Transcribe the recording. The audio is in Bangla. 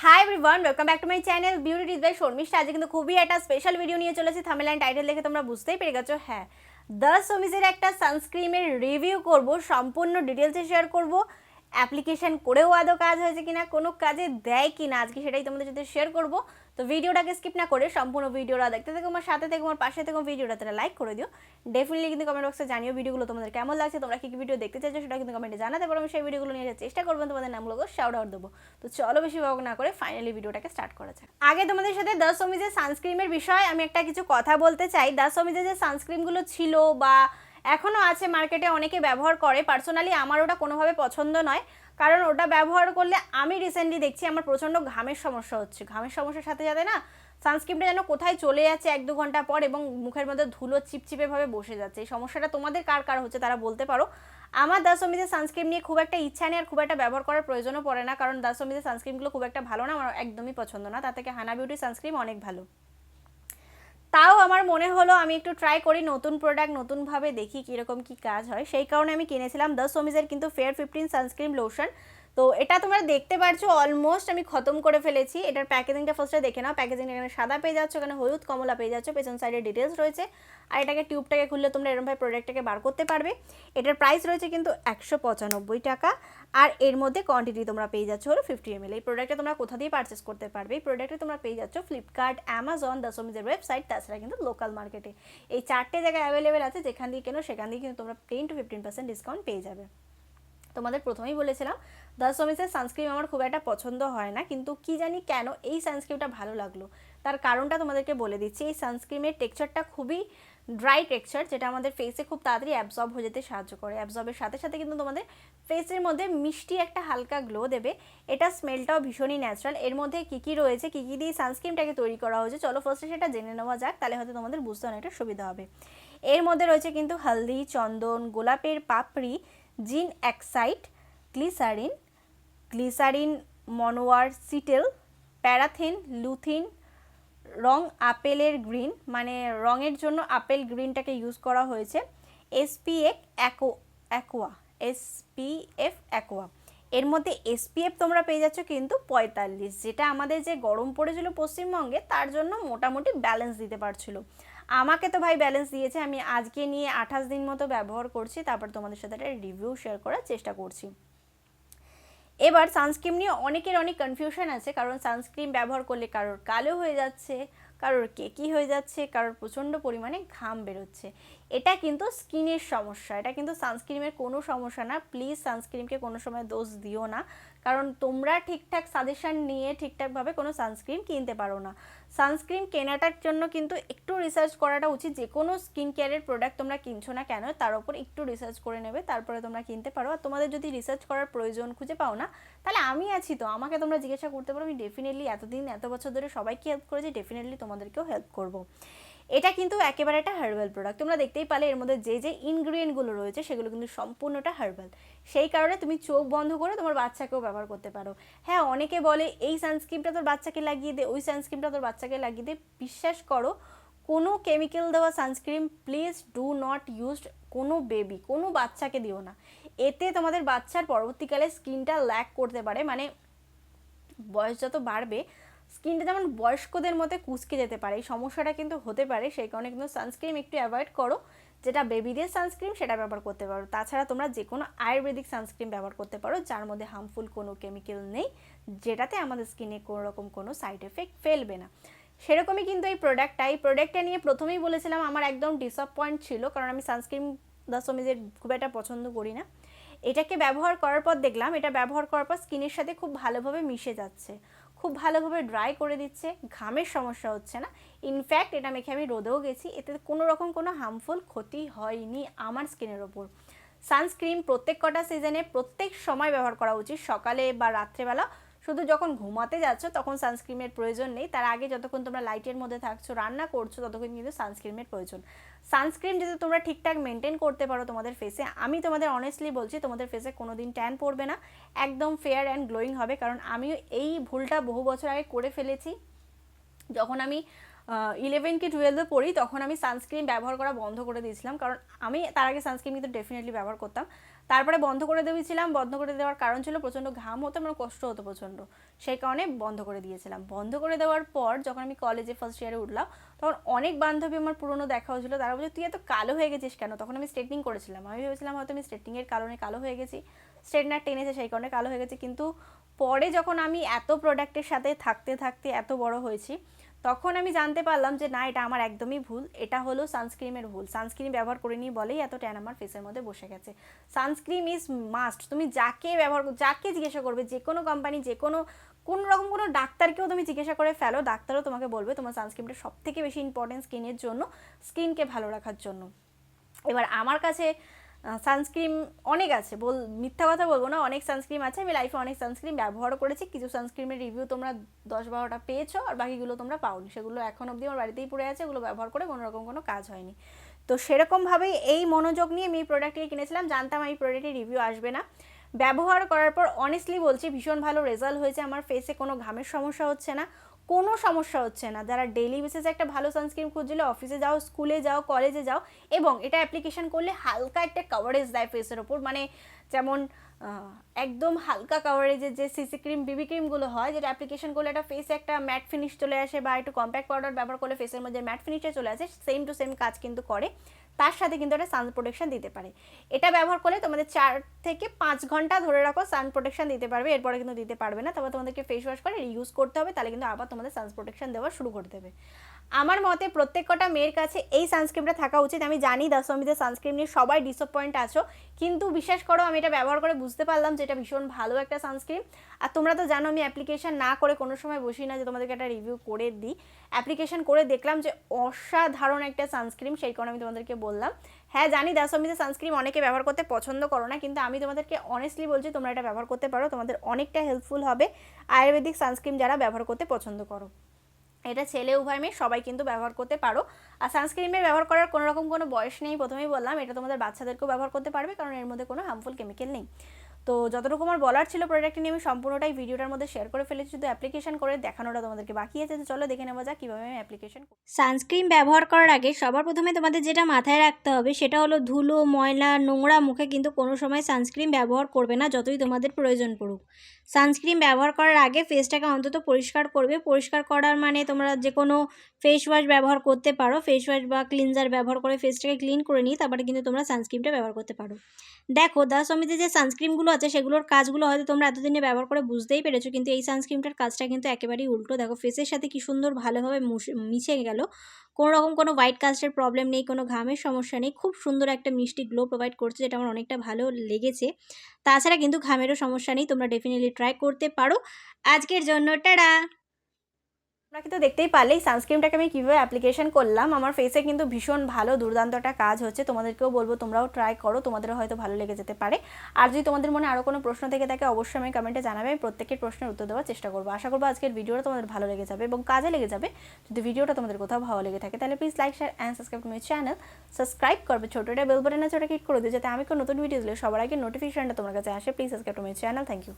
High everyone, welcome back to my channel beauty tips by Sharmishtha. আজকে কিন্তু খুবই একটা স্পেশাল ভিডিও নিয়ে চলেছি। থাম্বনেল এন্ড টাইটেল দেখে তোমরা বুঝতেই পেরে গেছো। হ্যাঁ, দ্য সমিজের একটা সানস্ক্রিমের রিভিউ করব, সম্পূর্ণ ডিটেলসে শেয়ার করব। অ্যাপ্লিকেশন করেও আদৌ কাজ হয়েছে কিনা, কোনো কাজে দেয় কিনা, আজকে সেটাই তোমাদের সাথে শেয়ার করব। তো ভিডিওটাকে স্কিপ না করে সম্পূর্ণ ভিডিওটা দেখতে থাকো, আমার সাথে থেকে আমার পাশে থেকে ভিডিওটাতে লাইক করে দিও। ডেফিনেটলি কিন্তু কমেন্ট বক্সে জানিও ভিডিওগুলো তোমাদের কেমন লাগছে, তোমরা কি ভিডিও দেখতে চাইছো সেটা কিন্তু কমেন্টে জানাতে পারো। আমি সেই ভিডিওগুলো নিয়ে চেষ্টা করবো, তোমাদের নামগুলো শাউট আউট দেবো। তো চলো বেশি ভাগ না করে ফাইনালি ভিডিওটাকে স্টার্ট করা যাক। আগে তোমাদের সাথে দ্য সমিজের সানস্ক্রিমের বিষয়ে আমি একটা কিছু কথা বলতে চাই। দ্য সমিজের যে সানস্ক্রিমগুলো ছিল বা এখনও আছে মার্কেটে, অনেকে ব্যবহার করে। পার্সোনালি আমার ওটা কোনোভাবে পছন্দ নয়, কারণ ওটা ব্যবহার করলে আমি রিসেন্টলি দেখছি আমার প্রচণ্ড ঘামের সমস্যা হচ্ছে। ঘামের সমস্যার সাথে সাথে না সানস্ক্রিমটা যেন কোথায় চলে যাচ্ছে 1-2 ঘন্টা পর, এবং মুখের মধ্যে ধুলো চিপচিপেভাবে বসে যাচ্ছে। এই সমস্যাটা তোমাদের কার কার হচ্ছে তারা বলতে পারো। আমার দ্য সমিজের সানস্ক্রিম নিয়ে খুব একটা ইচ্ছা নেই আর খুব একটা ব্যবহার করার প্রয়োজনও পড়ে না, কারণ দ্য সমিজের সানস্ক্রিমগুলো খুব একটা ভালো না, আমার একদমই পছন্দ না। তার থেকে হানা বিউটি সানস্ক্রিম অনেক ভালো। তাও আমার মনে হলো আমি একটু ট্রাই করি, নতুন প্রোডাক্ট নতুনভাবে দেখি কীরকম কী কাজ হয়। সেই কারণে আমি কিনেছিলাম দ্য সমিজের কিন্তু ফেয়ার 15 সানস্ক্রিন লোশন। তো এটা তোমরা দেখতে পাচ্ছ অলমোস্ট আমি খতম করে ফেলেছি। এটার প্যাকেজিংটা ফার্স্টে দেখে নাও। প্যাকেজিংটা এখানে সাদা পেয়ে যাচ্ছ, এখানে হলুদ কমলা পেয়ে যাচ্ছ, পেছন সাইডে ডিটেলস রয়েছে। আর এটাকে টিউবটাকে খুললে তোমরা এরকমভাবে প্রোডাক্টটাকে বার করতে পারবে। এটার প্রাইস রয়েছে কিন্তু 195 টাকা, আর এর মধ্যে কোয়ান্টিটি তোমরা পেয়ে যাচ্ছ হলো 50 ml। এই প্রোডাক্টটা তোমরা কোথা দিয়ে পারচেস করতে পারবে? এই প্রোডাক্টটা তোমরা পেয়ে যাচ্ছ ফ্লিপকার্ট, অ্যামাজন, দ্য সমিজের ওয়েবসাইট, তাছাড়া কিন্তু লোকাল মার্কেটে। এই 4টে জায়গায় অ্যাভেলেবেল আছে, যেখান দিয়ে কেনো সেখান দিয়ে কিন্তু তোমরা 10 to 15% ডিসকাউন্ট পেয়ে যাবে। তোমাদের প্রথমেই বলেছিলাম দ্য সমিজের সানস্ক্রিন আমার খুব একটা পছন্দ হয় না, কিন্তু কি জানি কেন এই সানস্ক্রিনটা ভালো লাগলো। তার কারণটা তোমাদেরকে বলে দিচ্ছি। এই সানস্ক্রিনের টেক্সচারটা খুবই ড্রাই টেক্সচার, যেটা আমাদের ফেসে খুব তাড়াতাড়ি অ্যাবজর্ব হয়ে যেতে সাহায্য করে। অ্যাবজর্বের সাথে সাথে কিন্তু তোমাদের ফেসের মধ্যে মিষ্টি একটা হালকা গ্লো দেবে। এটা স্মেলটাও ভীষণই ন্যাচারাল। এর মধ্যে কী কী রয়েছে, কী কী দিয়ে সানস্ক্রিনটাকে তৈরি করা হয়েছে, চলো ফার্স্টে সেটা জেনে নেওয়া যাক, তাহলে হয়তো তোমাদের বুঝতে অনেকটা সুবিধা হবে। এর মধ্যে রয়েছে কিন্তু হলদি, চন্দন, গোলাপের পাপড়ি, জিন অ্যাক্সাইড, গ্লিসারিন মনোয়ার সিটেল, প্যারাথিন, লুথিন, রং আপেলের গ্রিন, মানে রঙের জন্য আপেল গ্রিনটাকে ইউজ করা হয়েছে, এসপিএফ অ্যাকোয়া। এর মধ্যে এসপিএফ তোমরা পেয়ে যাচ্ছ কিন্তু 45, যেটা আমাদের যে গরম পড়েছিল পশ্চিমবঙ্গে তার জন্য মোটামুটি ব্যালেন্স দিতে পারছিল। আমাকে তো ভাই ব্যালেন্স দিয়েছে। আমি আজকে নিয়ে 28 দিন মতো ব্যবহার করছি, তারপর তোমাদের সাথে একটা রিভিউ শেয়ার করার চেষ্টা করছি। এবার সানস্ক্রিন নিয়ে অনেকের অনেক কনফিউশন আছে, কারণ সানস্ক্রিন ব্যবহার করলে কারোর কালো হয়ে যাচ্ছে, কারোর কেকি হয়ে যাচ্ছে, কারোর প্রচণ্ড পরিমাণে ঘাম বেরোচ্ছে। এটা কিন্তু স্কিনের সমস্যা, এটা কিন্তু সানস্ক্রিনের কোনো সমস্যা না। প্লিজ সানস্ক্রিনকে কোনো সময় দোষ দিও না, কারণ তোমরা ঠিকঠাক সাজেশান নিয়ে ঠিকঠাকভাবে কোনো সানস্ক্রিন কিনতে পারো না। সানস্ক্রিন কেনাটার জন্য কিন্তু একটু রিসার্চ করাটা উচিত। যে কোনো স্কিন কেয়ারের প্রোডাক্ট তোমরা কিনছো না কেন, তার উপর একটু রিসার্চ করে নেবে, তারপরে তোমরা কিনতে পারো। আর তোমাদের যদি রিসার্চ করার প্রয়োজন খুঁজে পাও না, তাহলে আমি আছি তো, আমাকে তোমরা জিজ্ঞাসা করতে পারো। আমি ডেফিনেটলি এতদিন এত বছর ধরে সবাইকে হেল্প করেছি, ডেফিনেটলি তোমাদেরকেও হেল্প করবো। এটা কিন্তু একেবারে একটা হার্বাল প্রোডাক্ট। তোমরা দেখতেই পালে এর মধ্যে যে যে ইনগ্রিডিয়েন্টগুলো রয়েছে সেগুলো কিন্তু সম্পূর্ণটা হার্বাল। সেই কারণে তুমি চোখ বন্ধ করে তোমার বাচ্চাকেও ব্যবহার করতে পারো। হ্যাঁ, অনেকে বলে এই সানস্ক্রিনটা তোর বাচ্চাকে লাগিয়ে দে, ওই সানস্ক্রিনটা তোর বাচ্চাকে লাগিয়ে দে। বিশ্বাস করো, কোনো কেমিক্যাল দেওয়া sunscreen please do not used কোনো বেবি, কোনো বাচ্চাকে দিও না। এতে তোমাদের বাচ্চার পরবর্তীকালে স্কিনটা ল্যাক করতে পারে, মানে বয়স যত বাড়বে স্কিনটা যেমন বয়স্কদের মধ্যে কুঁচকে যেতে পারে, এই সমস্যাটা কিন্তু হতে পারে। সেই কারণে কিন্তু সানস্ক্রিন একটু অ্যাভয়েড করো। যেটা বেবিদের সানস্ক্রিন সেটা ব্যবহার করতে পারো। তাছাড়া তোমরা যে কোনো আয়ুর্বেদিক সানস্ক্রিন ব্যবহার করতে পারো, যার মধ্যে হার্মফুল কোনো কেমিক্যাল নেই, যেটাতে আমাদের স্কিনে কোনো রকম কোনো সাইড এফেক্ট ফেলবে না। সেরকমই কিন্তু এই প্রোডাক্টটা নিয়ে প্রথমেই বলেছিলাম আমার একদম ডিসঅ্যাপয়েন্ট ছিল, কারণ আমি সানস্ক্রিন দ্য সমিজের খুব একটা পছন্দ করি না। এটাকে ব্যবহার করার পর দেখলাম এটা ব্যবহার করার পর স্কিনের সাথে খুব ভালোভাবে মিশে যাচ্ছে, খুব ভালোভাবে ড্রাই করে দিচ্ছে, ঘামের সমস্যা হচ্ছে না। ইনফ্যাক্ট এটা মেখে আমি রোদেও গেছি, এতে কোনো রকম কোনো হার্মফুল ক্ষতি হয়নি আমার স্কিনের ওপর। সানস্ক্রিন প্রত্যেক কটা সিজনে প্রত্যেক সময় ব্যবহার করা উচিত, সকালে বা রাত্রেবেলা। শুধু যখন ঘুমাতে যাচ্ছ তখন সানস্ক্রিনের প্রয়োজন নেই, তার আগে যতক্ষণ তোমরা লাইটের মধ্যে থাকছো, রান্না করছো, ততক্ষণ কিন্তু সানস্ক্রিনের প্রয়োজন। সানস্ক্রিন যদি তোমরা ঠিকঠাক মেনটেন করতে পারো তোমাদের ফেসে, আমি তোমাদের অনেস্টলি বলছি তোমাদের ফেসে কোনো দিন ট্যান পড়বে না, একদম ফেয়ার অ্যান্ড গ্লোয়িং হবে। কারণ আমি এই ভুলটা বহু বছর আগে করে ফেলেছি। যখন আমি 11 কি 12 পড়ি তখন আমি সানস্ক্রিন ব্যবহার করা বন্ধ করে দিয়েছিলাম, কারণ আমি তার আগে সানস্ক্রিন কিন্তু ডেফিনেটলি ব্যবহার করতাম। তারপরে বন্ধ করে দিয়েছিলাম। বন্ধ করে দেওয়ার কারণ ছিল প্রচণ্ড ঘাম হতো, আমার কষ্ট হতো প্রচণ্ড, সেই কারণে বন্ধ করে দিয়েছিলাম। বন্ধ করে দেওয়ার পর যখন আমি কলেজে ফার্স্ট ইয়ারে উঠলাম, তখন অনেক বান্ধবী আমার পুরনো দেখা হয়েছিল, তারা বলছে তুই এত কালো হয়ে গেছিস কেন। তখন আমি স্ট্রেটনিং করেছিলাম, আমি ভেবেছিলাম হয়তো আমি স্ট্রেটনিংয়ের কারণে কালো হয়ে গেছি, স্ট্রেটনার টেনেছে সেই কারণে কালো হয়ে গেছি। কিন্তু পরে যখন আমি এত প্রোডাক্টের সাথে থাকতে থাকতে এত বড় হয়েছি, তখন আমি জানতে পারলাম যে না, এটা আমার একদমই ভুল। এটা হলো সানস্ক্রিমের ভুল। সানস্ক্রিন ব্যবহার করিনি বলেই এত ট্যান আমার ফেসের মধ্যে বসে গেছে। Sunscreen is must. তুমি যাকে জিজ্ঞাসা করবে, যে কোনো কোম্পানি, যে কোনো রকম কোনো ডাক্তারকেও তুমি জিজ্ঞাসা করে ফেলো, ডাক্তারও তোমাকে বলবে তোমার সানস্ক্রিনটা সব থেকে বেশি ইম্পর্টেন্ট স্কিনের জন্য, স্কিনকে ভালো রাখার জন্য। এবার আমার কাছে সানস্ক্রিন অনেক আছে, মিথ্যা কথা বলবো না, অনেক সানস্ক্রিন আছে। আমি লাইফে অনেক সানস্ক্রিন ব্যবহারও করেছি। কিছু সানস্ক্রিনের রিভিউ তোমরা 10-12টা পেয়েছো, আর বাকিগুলো তোমরা পাওনি। সেগুলো এখন অবধি আমার বাড়িতেই পড়ে আছে, ওগুলো ব্যবহার করে কোনো রকম কোনো কাজ হয়নি। তো সেরকমভাবেই এই মনোযোগ নিয়ে আমি এই প্রোডাক্টটি কিনেছিলাম। জানতাম এই প্রোডাক্টের রিভিউ আসবে না। ব্যবহার করার পর অনেস্টলি বলছি ভীষণ ভালো রেজাল্ট হয়েছে। আমার ফেসে কোনো ঘামের সমস্যা হচ্ছে না, কোনো সমস্যা হচ্ছে না। যারা ডেইলি বেসিসে একটা ভালো সানস্ক্রিন খুঁজছিলে, অফিসে যাও, স্কুলে যাও, কলেজে যাও, এবং এটা অ্যাপ্লিকেশন করলে হালকা একটা কভারেজ দেয় ফেসের ওপর, মানে যেমন একদম হালকা কাভারেজের যে সিসি ক্রিম, বিবি ক্রিমগুলো হয়, যেটা অ্যাপ্লিকেশন করলে একটা ফেসে একটা ম্যাট ফিনিশ চলে আসে, বা একটু কম্প্যাক্ট পাউডার ব্যবহার করলে ফেসের মধ্যে ম্যাট ফিনিশটা চলে আসে, সেম টু সেম কাজ কিন্তু করে। তার সাথে কিন্তু একটা সান প্রোটেকশন দিতে পারে। এটা ব্যবহার করলে তোমাদের 4 থেকে 5 ঘন্টা ধরে রাখো সান প্রোটেকশন দিতে পারবে, এরপরে কিন্তু দিতে পারবে না। তবে তোমাদেরকে ফেস ওয়াশ করে রিউজ করতে হবে, তাহলে কিন্তু আবার তোমাদের সান প্রোটেকশন দেওয়া শুরু করে দেবে। আমার মতে প্রত্যেক কটা মেয়ের কাছে এই সানস্ক্রিনটা থাকা উচিত। আমি জানি দাসমিদের সানস্ক্রিন নিয়ে সবাই ডিসঅ্যাপয়েন্ট আছো, কিন্তু বিশ্বাস করো আমি এটা ব্যবহার করে বুঝতে পারলাম যে এটা ভীষণ ভালো একটা সানস্ক্রিন। আর তোমরা তো জানো আমি অ্যাপ্লিকেশন না করে কোনো সময় বসি না যে তোমাদেরকে একটা রিভিউ করে দিই। অ্যাপ্লিকেশন করে দেখলাম যে অসাধারণ একটা সানস্ক্রিন, সেই কারণে আমি তোমাদেরকে বললাম। হ্যাঁ জানি দাসমিদের সানস্ক্রিন অনেকে ব্যবহার করতে পছন্দ করো না, কিন্তু আমি তোমাদেরকে অনেস্টলি বলছি তোমরা এটা ব্যবহার করতে পারো, তোমাদের অনেকটা হেল্পফুল হবে আয়ুর্বেদিক সানস্ক্রিন যারা ব্যবহার করতে পছন্দ করো। এটা ছেলে উভয় মেয়ে সবাই কিন্তু ব্যবহার করতে পারো। আর সানস্ক্রিনের ব্যবহার করার কোনো রকম কোনো বয়স নেই, প্রথমেই বললাম। এটা তোমাদের বাচ্চাদেরকেও ব্যবহার করতে পারবে, কারণ এর মধ্যে কোনো হার্মফুল কেমিক্যাল নেই। তো যতটুকু আমার বলার ছিল প্রোডাক্টটি নিয়ে আমি সম্পূর্ণটাই ভিডিওটার মধ্যে শেয়ার করে ফেলেছি, শুধু অ্যাপ্লিকেশন করে দেখানোটা তোমাদেরকে বাকি আছে। তো চলো দেখে নেওয়া যাক কীভাবে আমি অ্যাপ্লিকেশন। সানস্ক্রিন ব্যবহার করার আগে সবার প্রথমে তোমাদের যেটা মাথায় রাখতে হবে সেটা হলো ধুলো, ময়লা, নোংরা মুখে কিন্তু কোনো সময় সানস্ক্রিন ব্যবহার করবে না, যতই তোমাদের প্রয়োজন পড়ুক। সানস্ক্রিন ব্যবহার করার আগে ফেসটাকে অন্তত পরিষ্কার করবে। পরিষ্কার করার মানে তোমরা যে কোনো ফেস ওয়াশ ব্যবহার করতে পারো, ফেস ওয়াশ বা ক্লিনজার ব্যবহার করে ফেসটাকে ক্লিন করে নিই, তারপরে কিন্তু তোমরা সানস্ক্রিনটা ব্যবহার করতে পারো। দেখো দাসমিতে যে সানস্ক্রিনগুলো আছে সেগুলোর কাজগুলো হয়তো তোমরা এতদিনে ব্যবহার করে বুঝতেই পেরেছো, কিন্তু এই সানস্ক্রিনটার কাজটা কিন্তু একেবারেই উল্টো। দেখো ফেসের সাথে কি সুন্দর ভালোভাবে মিশে গেল, কোনো রকম কোনো হোয়াইট কাস্টের প্রবলেম নেই, কোনো ঘামের সমস্যা নেই, খুব সুন্দর একটা মিষ্টি গ্লো প্রোভাইড করছে, যেটা আমার অনেকটা ভালো লেগেছে। তাছাড়া কিন্তু ঘামেরও সমস্যা নেই, তোমরা ডেফিনেটলি ট্রাই করতে পারো। আজকের জন্য টাটা। তোমরা কিন্তু দেখতেই পারলে এই সানস্ক্রিনটাকে আমি কীভাবে অ্যাপ্লিকেশন করলাম। আমার ফেসে কিন্তু ভীষণ ভালো দুর্দান্ত একটা কাজ হচ্ছে। তোমাদেরকেও বলবো তোমরাও ট্রাই করো, তোমাদেরও হয়তো ভালো লেগে যেতে পারে। আর যদি তোমাদের মনে আরও কোনো প্রশ্ন থেকে থাকে অবশ্যই আমি কমেন্টে জানাবে, আমি প্রত্যেকের প্রশ্নের উত্তর দেওয়ার চেষ্টা করবো। আশা করবো আজকের ভিডিওটা তোমাদের ভালো লেগে যাবে এবং কাজে লেগে যাবে। যদি ভিডিওটা তোমাদের কোথাও ভালো লেগে থাকে তাহলে please like, share and subscribe to my channel. Subscribe করবে, ছোটো একটা বেল বাটন আছে ওটা ক্লিক করে দিও, যাতে আমি কোনো নতুন ভিডিও দিলে সবার আগে নোটিফিকেশনটা তোমার কাছে আসে। Please subscribe to my channel. Thank you.